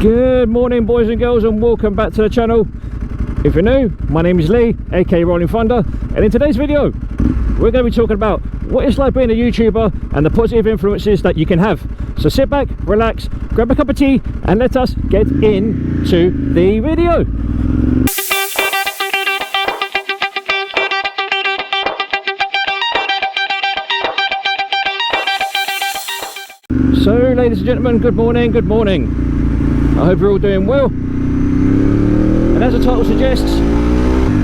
Good morning, boys and girls, and welcome back to the channel. If you're new, my name is Lee, aka Rollin Thunder, and in today's video we're going to be talking about what it's like being a YouTuber and the positive influences that you can have. So sit back, relax, grab a cup of tea, and let us get into the video. So ladies and gentlemen, good morning, good morning. I hope you're all doing well, and as the title suggests,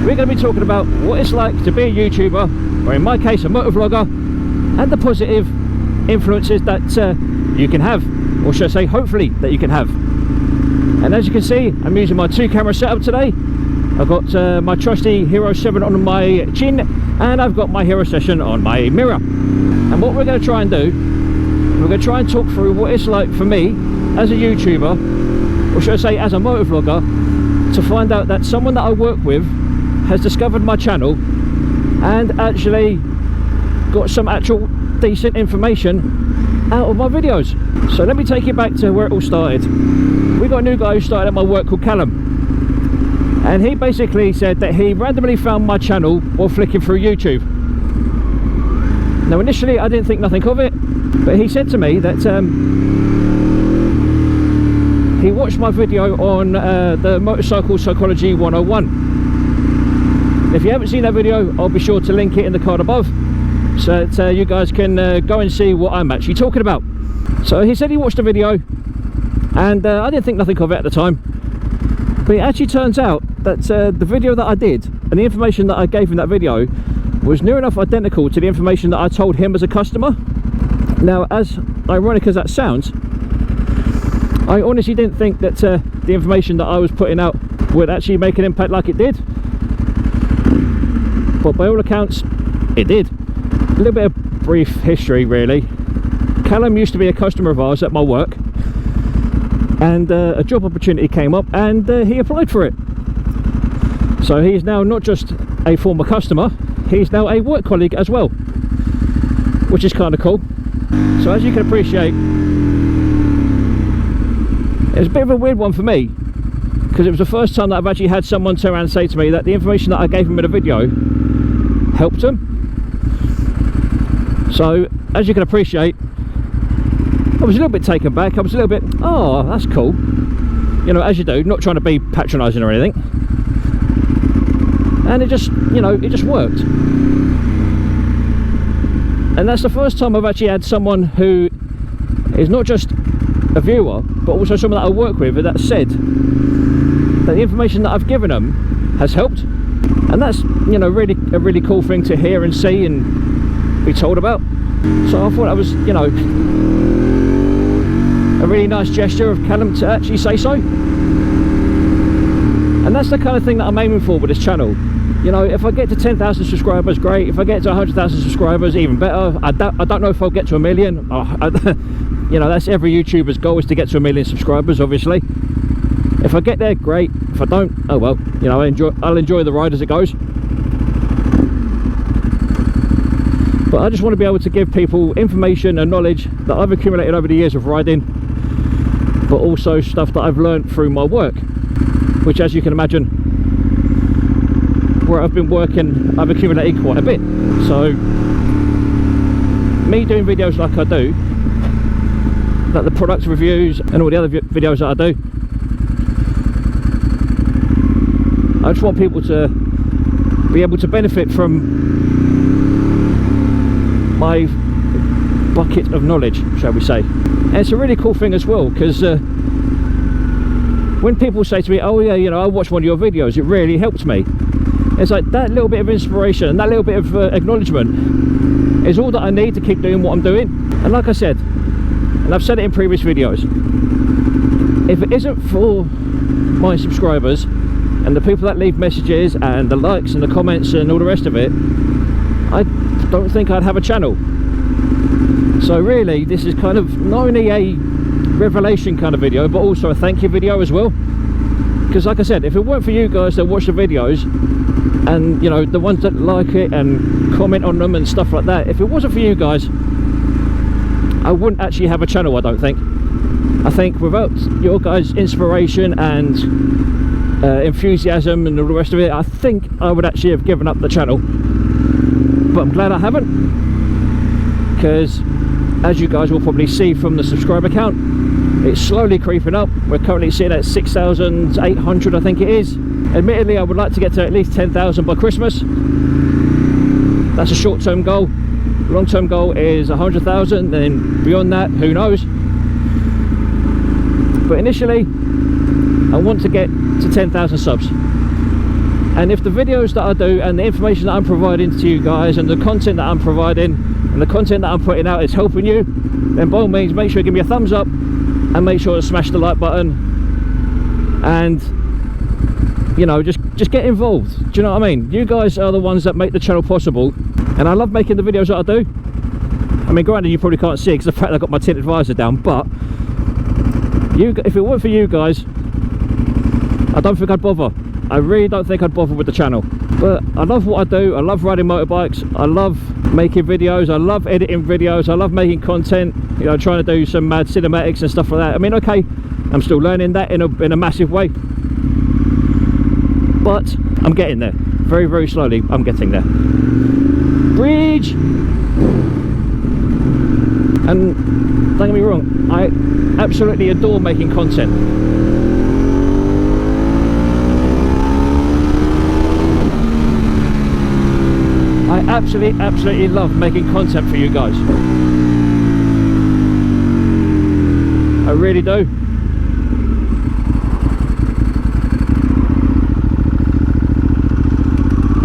we're going to be talking about what it's like to be a YouTuber, or in my case a motovlogger, and the positive influences that you can have, or should I say hopefully that you can have. And as you can see, I'm using my 2-camera setup today. I've got my trusty Hero 7 on my chin, and I've got my Hero Session on my mirror. And what we're going to try and do, we're going to try and talk through what it's like for me as a YouTuber, or should I say as a motovlogger, to find out that someone that I work with has discovered my channel and actually got some actual decent information out of my videos. So let me take you back to where it all started. We got a new guy who started at my work called Callum, and he basically said that he randomly found my channel while flicking through YouTube. Now initially I didn't think nothing of it, but he said to me that he watched my video on the Motorcycle Psychology 101. If you haven't seen that video, I'll be sure to link it in the card above, so that you guys can go and see what I'm actually talking about. So he said he watched the video, and I didn't think nothing of it at the time, but it actually turns out that the video that I did and the information that I gave in that video was near enough identical to the information that I told him as a customer. Now, as ironic as that sounds, I honestly didn't think that the information that I was putting out would actually make an impact like it did, but by all accounts it did. A little bit of brief history really. Callum used to be a customer of ours at my work, and a job opportunity came up, and he applied for it. So he's now not just a former customer, he's now a work colleague as well, which is kind of cool. So as you can appreciate, it was a bit of a weird one for me, because it was the first time that I've actually had someone turn around and say to me that the information that I gave him in the video helped him. So as you can appreciate, I was a little bit taken back. I was a little bit, oh, that's cool, you know, as you do, not trying to be patronising or anything. And it just, you know, it just worked. And that's the first time I've actually had someone who is not just a viewer, but also someone that I work with, that said that the information that I've given them has helped. And that's, you know, really a really cool thing to hear and see and be told about. So I thought that was, you know, a really nice gesture of Callum to actually say so. And that's the kind of thing that I'm aiming for with this channel. You know, if I get to 10,000 subscribers, great. If I get to 100,000 subscribers, even better. I don't know if I'll get to 1 million. You know, that's every YouTuber's goal, is to get to 1 million subscribers, obviously. If I get there, great. If I don't, oh well. You know, I'll enjoy the ride as it goes. But I just want to be able to give people information and knowledge that I've accumulated over the years of riding, but also stuff that I've learned through my work, which, as you can imagine, where I've been working, I've accumulated quite a bit. So me doing videos like I do, like the product reviews and all the other videos that I do, I just want people to be able to benefit from my bucket of knowledge, shall we say. And it's a really cool thing as well, because when people say to me, oh yeah, you know, I watched one of your videos, it really helped me, it's like that little bit of inspiration and that little bit of acknowledgement is all that I need to keep doing what I'm doing. And like I said, and I've said it in previous videos, if it isn't for my subscribers and the people that leave messages and the likes and the comments and all the rest of it, I don't think I'd have a channel. So really, this is kind of not only a revelation kind of video, but also a thank you video as well. Because like I said, if it weren't for you guys that watch the videos, and you know, the ones that like it and comment on them and stuff like that, if it wasn't for you guys, I wouldn't actually have a channel, I don't think. I think without your guys' inspiration and enthusiasm and all the rest of it, I think I would actually have given up the channel. But I'm glad I haven't, because as you guys will probably see from the subscriber count, it's slowly creeping up. We're currently sitting at 6,800, I think it is. Admittedly, I would like to get to at least 10,000 by Christmas. That's a short-term goal. Long-term goal is 100,000, and beyond that, who knows. But initially, I want to get to 10,000 subs. And if the videos that I do and the information that I'm providing to you guys and the content that I'm providing and the content that I'm putting out is helping you, then by all means, make sure you give me a thumbs up and make sure to smash the like button, and you know, just get involved. Do you know what I mean? You guys are the ones that make the channel possible, and I love making the videos that I do. I mean, granted, you probably can't see it because of the fact I've got my tinted visor down, but if it weren't for you guys, I don't think I'd bother. I really don't think I'd bother with the channel. But I love what I do. I love riding motorbikes. I love making videos. I love editing videos. I love making content, you know, trying to do some mad cinematics and stuff like that. I mean, okay, I'm still learning that in a massive way, but I'm getting there. Very, very slowly, I'm getting there. Bridge! And don't get me wrong, I absolutely adore making content. I absolutely love making content for you guys. I really do.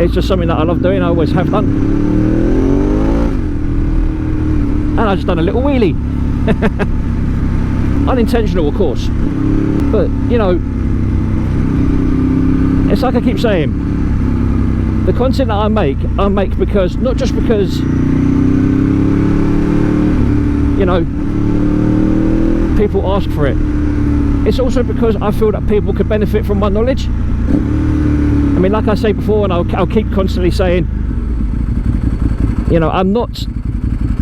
It's just something that I love doing. I always have done. And I just done a little wheelie. Unintentional, of course. But, you know, it's like I keep saying, the content that I make because, not just because, you know, people ask for it. It's also because I feel that people could benefit from my knowledge. I mean, like I say before, and I'll keep constantly saying, you know, I'm not,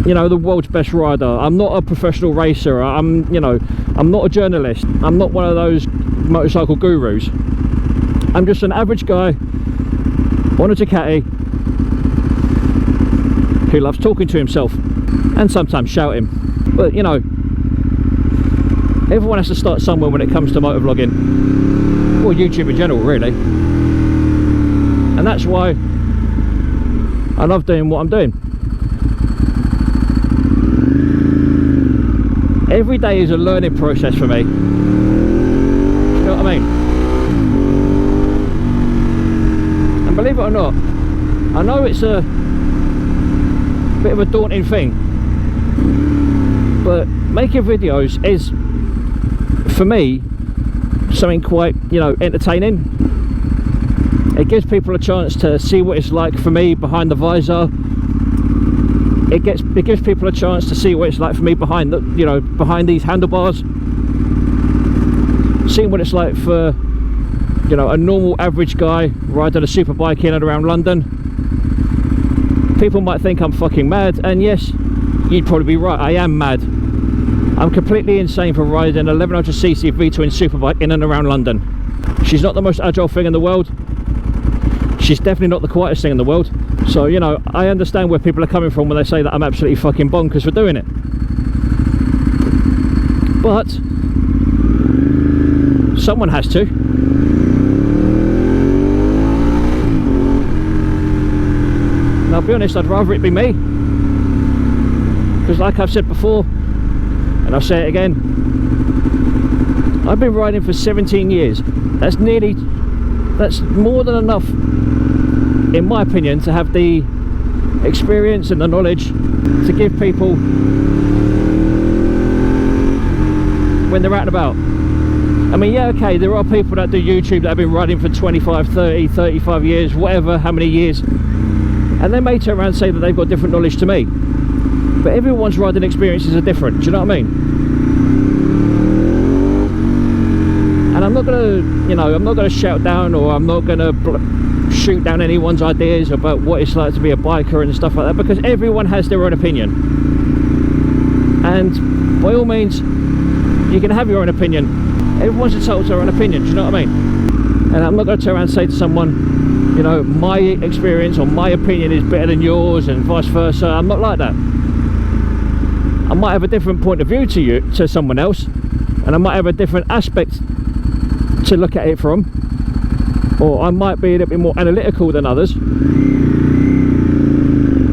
you know, the world's best rider. I'm not a professional racer. You know, I'm not a journalist. I'm not one of those motorcycle gurus. I'm just an average guy on a Ducati who loves talking to himself and sometimes shouting. But, you know, everyone has to start somewhere when it comes to motovlogging, or YouTube in general, really. And that's why I love doing what I'm doing. Every day is a learning process for me. You know what I mean? And believe it or not, I know it's a bit of a daunting thing, but making videos is, for me, something quite, you know, entertaining. It gives people a chance to see what it's like for me behind the visor. It gives people a chance to see what it's like for me behind the, you know, behind these handlebars. Seeing what it's like for, you know, a normal average guy riding a super bike in and around London. People might think I'm fucking mad, and yes, you'd probably be right, I am mad. I'm completely insane for riding an 1100cc V-twin superbike in and around London. She's not the most agile thing in the world. She's definitely not the quietest thing in the world. So, you know, I understand where people are coming from when they say that I'm absolutely fucking bonkers for doing it. But someone has to. And I'll be honest, I'd rather it be me. Because like I've said before, and I'll say it again, I've been riding for 17 years. That's more than enough, in my opinion, to have the experience and the knowledge to give people when they're out and about. I mean, yeah, okay, there are people that do YouTube that have been riding for 25, 30, 35 years, whatever, how many years, and they may turn around and say that they've got different knowledge to me. But everyone's riding experiences are different, do you know what I mean? And I'm not gonna, you know, I'm not gonna shout down, or I'm not gonna shoot down anyone's ideas about what it's like to be a biker and stuff like that, because everyone has their own opinion. And by all means, You can have your own opinion. Everyone's entitled to their own opinion, do you know what I mean? And I'm not going to turn around and say to someone, you know, my experience or my opinion is better than yours and vice versa. I'm not like that. I might have a different point of view to someone else, and I might have a different aspect to look at it from, or I might be a little bit more analytical than others,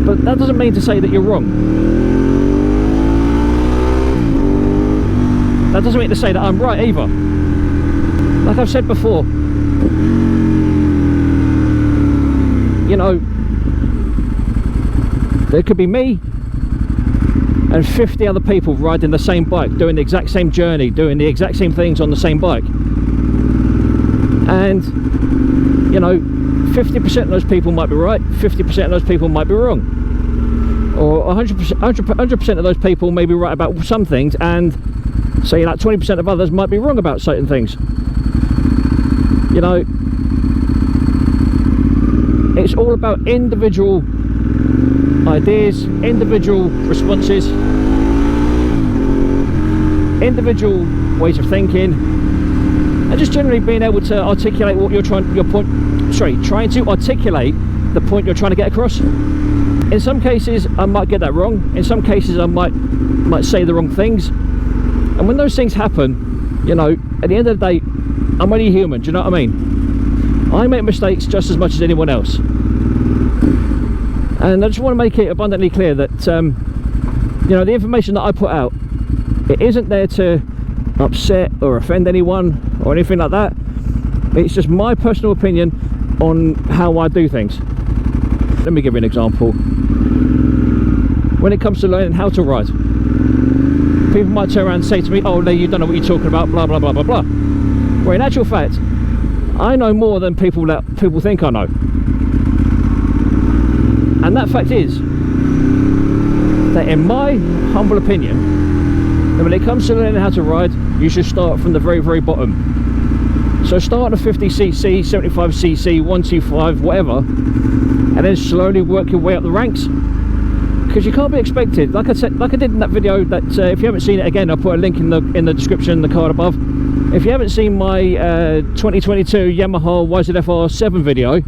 but that doesn't mean to say that you're wrong. That doesn't mean to say that I'm right either. Like I've said before, you know, there could be me and 50 other people riding the same bike, doing the exact same journey, doing the exact same things on the same bike, and you know, 50% of those people might be right, 50% of those people might be wrong, or 100% of those people may be right about some things, and say like 20% of others might be wrong about certain things. You know, it's all about individual ideas, individual responses, individual ways of thinking, and just generally being able to articulate what you're trying to articulate the point you're trying to get across. In some cases I might get that wrong, in some cases I might say the wrong things, and when those things happen, you know, at the end of the day, I'm only human, do you know what I mean? I make mistakes just as much as anyone else. And I just want to make it abundantly clear that, you know, the information that I put out, it isn't there to upset or offend anyone or anything like that. It's just my personal opinion on how I do things. Let me give you an example. When it comes to learning how to ride, people might turn around and say to me, oh, Lee, you don't know what you're talking about, blah, blah, blah, blah, blah. Well, in actual fact, I know more than people think I know. And that fact is that, in my humble opinion, that when it comes to learning how to ride, you should start from the very, very bottom. So start at 50cc, 75cc, 125, whatever, and then slowly work your way up the ranks. Because you can't be expected, like I said, like I did in that video that if you haven't seen it, again, I'll put a link in the description, the card above. If you haven't seen my 2022 Yamaha YZF-R 7 video,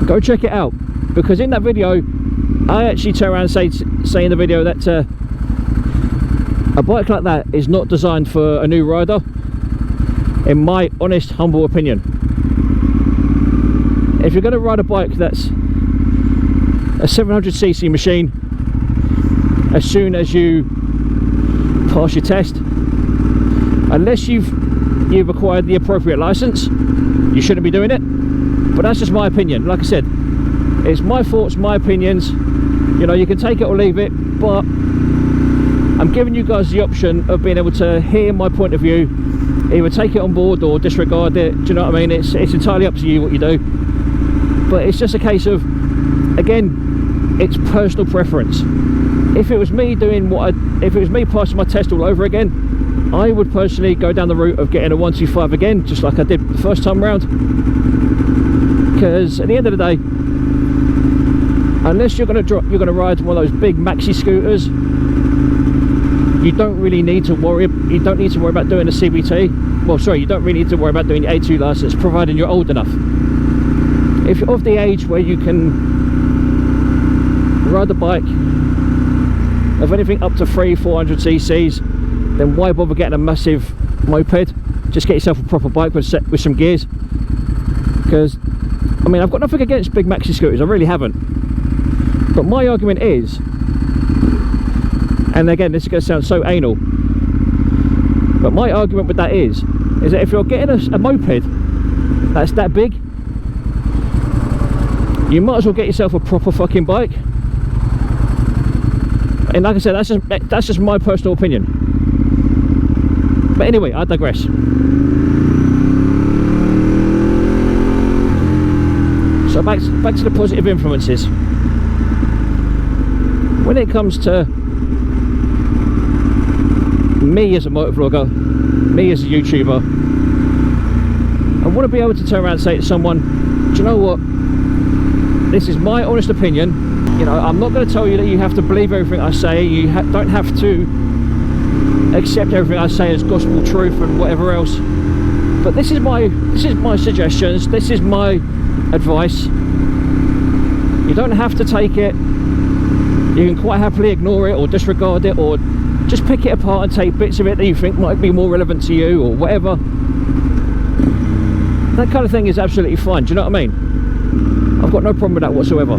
go check it out. Because in that video, I actually turn around and say in the video that a bike like that is not designed for a new rider, in my honest, humble opinion. If you're going to ride a bike that's a 700cc machine, as soon as you pass your test, unless you've acquired the appropriate license, you shouldn't be doing it. But that's just my opinion. Like I said, it's my thoughts, my opinions. You know, you can take it or leave it, but I'm giving you guys the option of being able to hear my point of view, either take it on board or disregard it. Do you know what I mean? It's entirely up to you what you do. But it's just a case of, again, it's personal preference. If it was me passing my test all over again, I would personally go down the route of getting a 125 again, just like I did the first time round. Because at the end of the day, unless you're going to ride one of those big maxi scooters, you don't really need to worry. You don't need to worry about doing a CBT. Well, sorry, you don't really need to worry about doing your A2 license, providing you're old enough. If you're of the age where you can ride a bike of anything up to 300-400 cc's, then why bother getting a massive moped? Just get yourself a proper bike with some gears. Because, I mean, I've got nothing against big maxi scooters, I really haven't. But my argument is, and again, this is going to sound so anal, but my argument with that is that if you're getting a moped that's that big, you might as well get yourself a proper fucking bike. And like I said, that's just my personal opinion. But anyway, I digress. So back to the positive influences. When it comes to me as a motovlogger, me as a YouTuber, I want to be able to turn around and say to someone, do you know what? This is my honest opinion. You know, I'm not going to tell you that you have to believe everything I say. You don't have to accept everything I say as gospel truth and whatever else. But this is my suggestions, this is my advice. You don't have to take it. You can quite happily ignore it or disregard it, or just pick it apart and take bits of it that you think might be more relevant to you or whatever. That kind of thing is absolutely fine, do you know what I mean? I've got no problem with that whatsoever.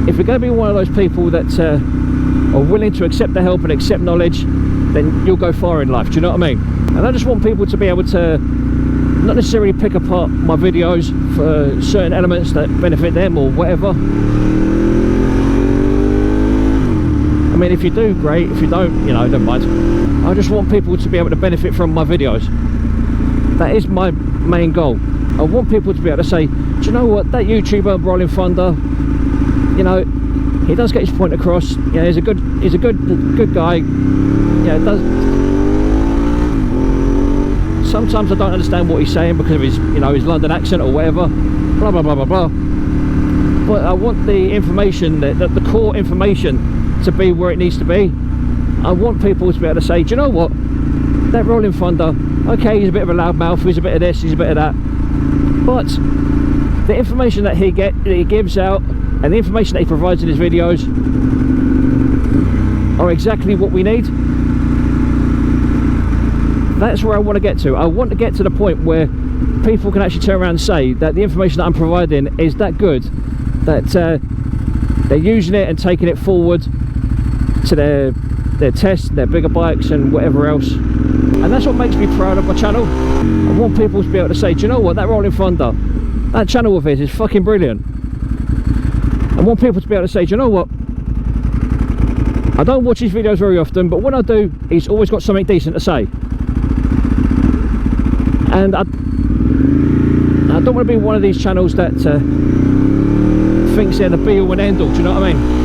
If you're going to be one of those people that are willing to accept the help and accept knowledge, then you'll go far in life, do you know what I mean? And I just want people to be able to not necessarily pick apart my videos for certain elements that benefit them or whatever. I mean, if you do, great. If you don't, you know, don't mind. I just want people to be able to benefit from my videos. That is my main goal. I want people to be able to say, do you know what, that YouTuber Rollin Thunder, you know, he does get his point across. You know, he's a good guy. You know, does. Sometimes I don't understand what he's saying because of his, you know, his London accent or whatever. Blah blah blah blah blah. But I want the information, the core information, to be where it needs to be. I want people to be able to say, do you know what, that Rollin Thunder, okay, he's a bit of a loudmouth, he's a bit of this, he's a bit of that, but the information that he gives out and the information that he provides in his videos are exactly what we need. That's where I want to get to. I want to get to the point where people can actually turn around and say that the information that I'm providing is that good, that they're using it and taking it forward to their tests, their bigger bikes and whatever else. And that's what makes me proud of my channel. I want people to be able to say, do you know what, that Rollin Thunder, that channel of his is fucking brilliant. I want people to be able to say, do you know what, I don't watch his videos very often, but when I do, he's always got something decent to say. And I don't want to be one of these channels that thinks they're the be all and end all, do you know what I mean?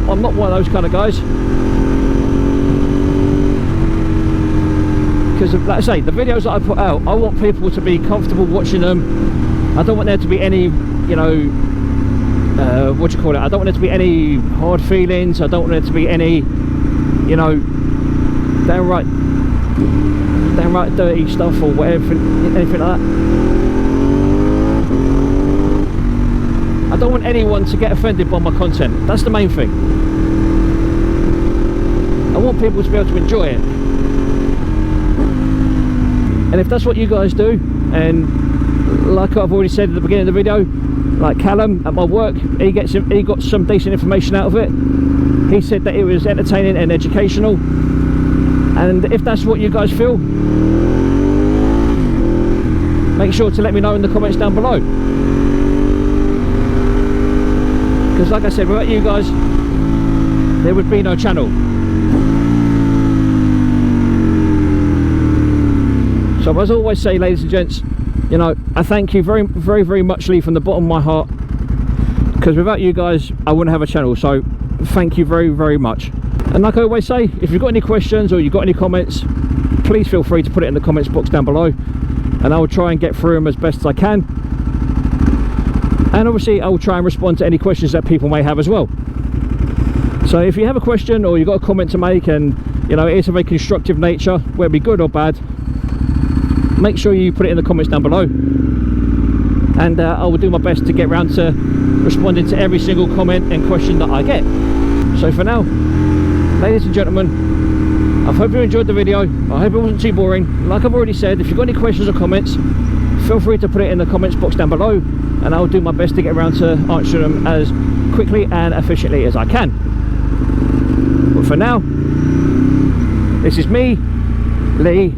I'm not one of those kind of guys. Because, like I say, the videos that I put out, I want people to be comfortable watching them. I don't want there to be any, you know, what do you call it? I don't want there to be any hard feelings. I don't want there to be any, you know, downright dirty stuff or whatever, anything like that. I don't want anyone to get offended by my content. That's the main thing. I want people to be able to enjoy it. And if that's what you guys do, and like I've already said at the beginning of the video, like Callum at my work, he got some decent information out of it. He said that it was entertaining and educational. And if that's what you guys feel, make sure to let me know in the comments down below. Because like I said, without you guys, there would be no channel. So as I always say, ladies and gents, you know, I thank you very, very, very muchly from the bottom of my heart. Because without you guys, I wouldn't have a channel. So thank you very, very much. And like I always say, if you've got any questions or you've got any comments, please feel free to put it in the comments box down below, and I will try and get through them as best as I can. And obviously I will try and respond to any questions that people may have as well. So if you have a question or you've got a comment to make, and you know it is of a constructive nature, whether it be good or bad, make sure you put it in the comments down below, and I will do my best to get around to responding to every single comment and question that I get. So for now, ladies and gentlemen, I hope you enjoyed the video. I hope it wasn't too boring. Like I've already said, if you've got any questions or comments, feel free to put it in the comments box down below, and I'll do my best to get around to answering them as quickly and efficiently as I can. But for now, this is me, Lee,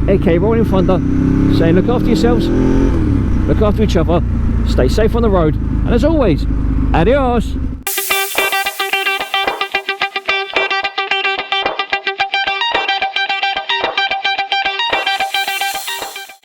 aka Rollin Thunder, saying look after yourselves, look after each other, stay safe on the road, and as always, adios.